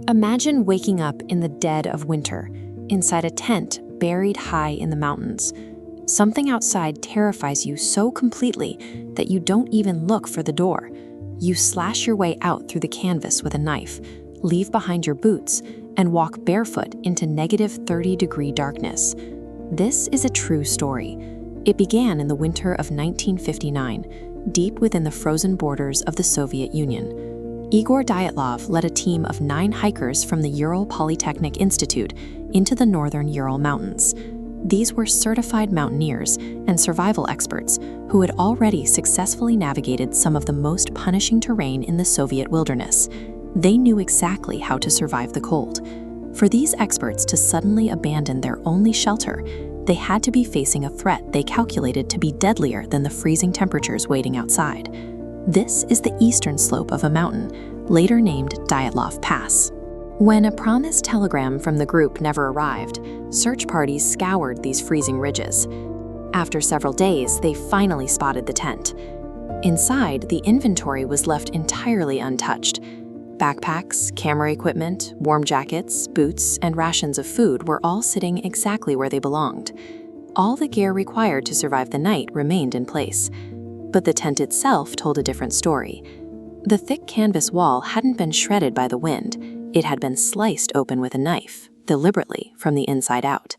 Imagine waking up in the dead of winter, inside a tent buried high in the mountains. Something outside terrifies you so completely that you don't even look for the door. You slash your way out through the canvas with a knife, leave behind your boots, and walk barefoot into negative 30-degree darkness. This is a true story. It began in the winter of 1959, deep within the frozen borders of the Soviet Union. Igor Dyatlov led a team of 9 hikers from the Ural Polytechnic Institute into the northern Ural Mountains. These were certified mountaineers and survival experts who had already successfully navigated some of the most punishing terrain in the Soviet wilderness. They knew exactly how to survive the cold. For these experts to suddenly abandon their only shelter, they had to be facing a threat they calculated to be deadlier than the freezing temperatures waiting outside. This is the eastern slope of a mountain, later named Dyatlov Pass. When a promised telegram from the group never arrived, search parties scoured these freezing ridges. After several days, they finally spotted the tent. Inside, the inventory was left entirely untouched. Backpacks, camera equipment, warm jackets, boots, and rations of food were all sitting exactly where they belonged. All the gear required to survive the night remained in place. But the tent itself told a different story. The thick canvas wall hadn't been shredded by the wind. It had been sliced open with a knife, deliberately, from the inside out.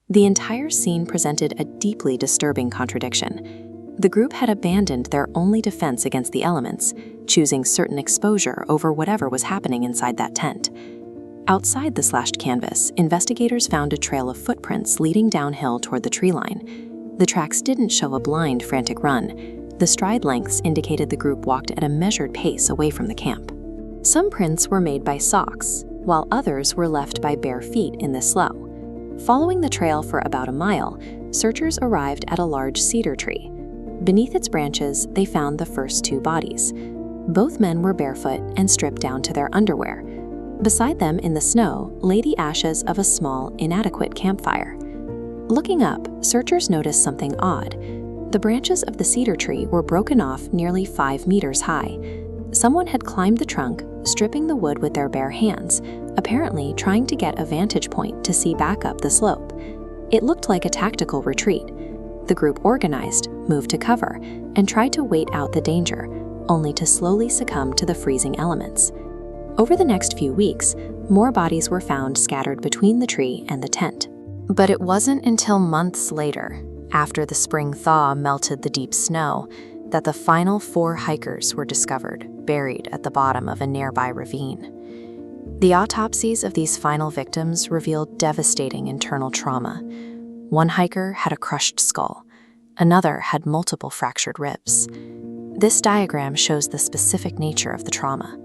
The entire scene presented a deeply disturbing contradiction. The group had abandoned their only defense against the elements, choosing certain exposure over whatever was happening inside that tent. Outside the slashed canvas, investigators found a trail of footprints leading downhill toward the tree line. The tracks didn't show a blind, frantic run. The stride lengths indicated the group walked at a measured pace away from the camp. Some prints were made by socks, while others were left by bare feet in the snow. Following the trail for about a mile, searchers arrived at a large cedar tree. Beneath its branches, they found the first 2 bodies. Both men were barefoot and stripped down to their underwear. Beside them in the snow lay the ashes of a small, inadequate campfire. Looking up, searchers noticed something odd. The branches of the cedar tree were broken off nearly 5 meters high. Someone had climbed the trunk, stripping the wood with their bare hands, apparently trying to get a vantage point to see back up the slope. It looked like a tactical retreat. The group organized, moved to cover, and tried to wait out the danger, only to slowly succumb to the freezing elements. Over the next few weeks, more bodies were found scattered between the tree and the tent. But it wasn't until months later, after the spring thaw melted the deep snow, that the final 4 hikers were discovered, buried at the bottom of a nearby ravine. The autopsies of these final victims revealed devastating internal trauma. One hiker had a crushed skull. Another had multiple fractured ribs. This diagram shows the specific nature of the trauma.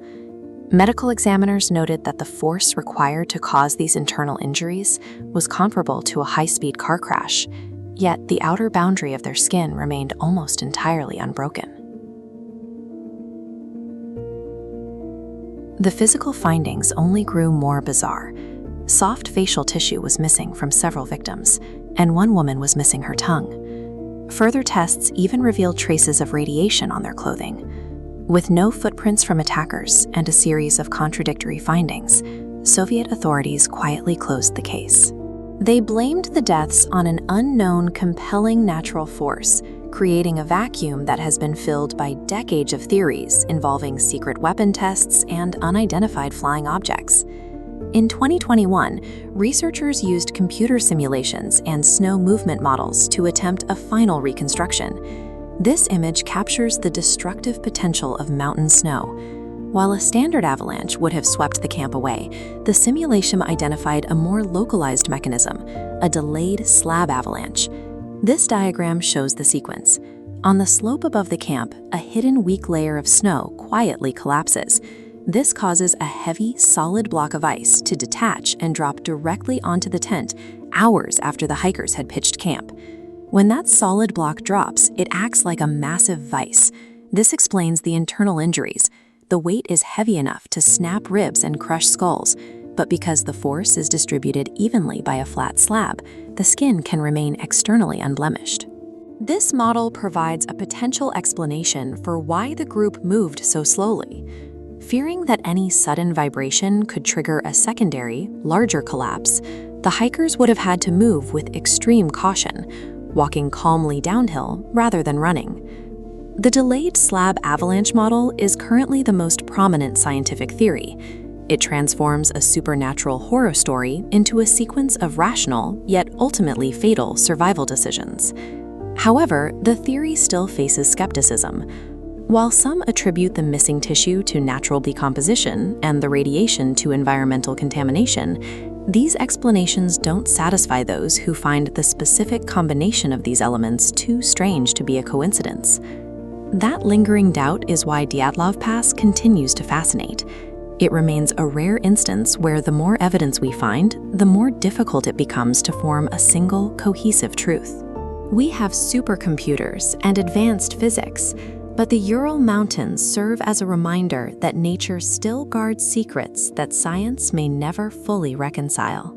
Medical examiners noted that the force required to cause these internal injuries was comparable to a high-speed car crash, yet the outer boundary of their skin remained almost entirely unbroken. The physical findings only grew more bizarre. Soft facial tissue was missing from several victims, and one woman was missing her tongue. Further tests even revealed traces of radiation on their clothing. With no footprints from attackers and a series of contradictory findings, Soviet authorities quietly closed the case. They blamed the deaths on an unknown, compelling natural force, creating a vacuum that has been filled by decades of theories involving secret weapon tests and unidentified flying objects. In 2021, researchers used computer simulations and snow movement models to attempt a final reconstruction. This image captures the destructive potential of mountain snow. While a standard avalanche would have swept the camp away, the simulation identified a more localized mechanism, a delayed slab avalanche. This diagram shows the sequence. On the slope above the camp, a hidden weak layer of snow quietly collapses. This causes a heavy, solid block of ice to detach and drop directly onto the tent hours after the hikers had pitched camp. When that solid block drops, it acts like a massive vice. This explains the internal injuries. The weight is heavy enough to snap ribs and crush skulls, but because the force is distributed evenly by a flat slab, the skin can remain externally unblemished. This model provides a potential explanation for why the group moved so slowly. Fearing that any sudden vibration could trigger a secondary, larger collapse, the hikers would have had to move with extreme caution, walking calmly downhill rather than running. The delayed slab avalanche model is currently the most prominent scientific theory. It transforms a supernatural horror story into a sequence of rational, yet ultimately fatal survival decisions. However, the theory still faces skepticism. While some attribute the missing tissue to natural decomposition and the radiation to environmental contamination, these explanations don't satisfy those who find the specific combination of these elements too strange to be a coincidence. That lingering doubt is why Dyatlov Pass continues to fascinate. It remains a rare instance where the more evidence we find, the more difficult it becomes to form a single, cohesive truth. We have supercomputers and advanced physics, but the Ural Mountains serve as a reminder that nature still guards secrets that science may never fully reconcile.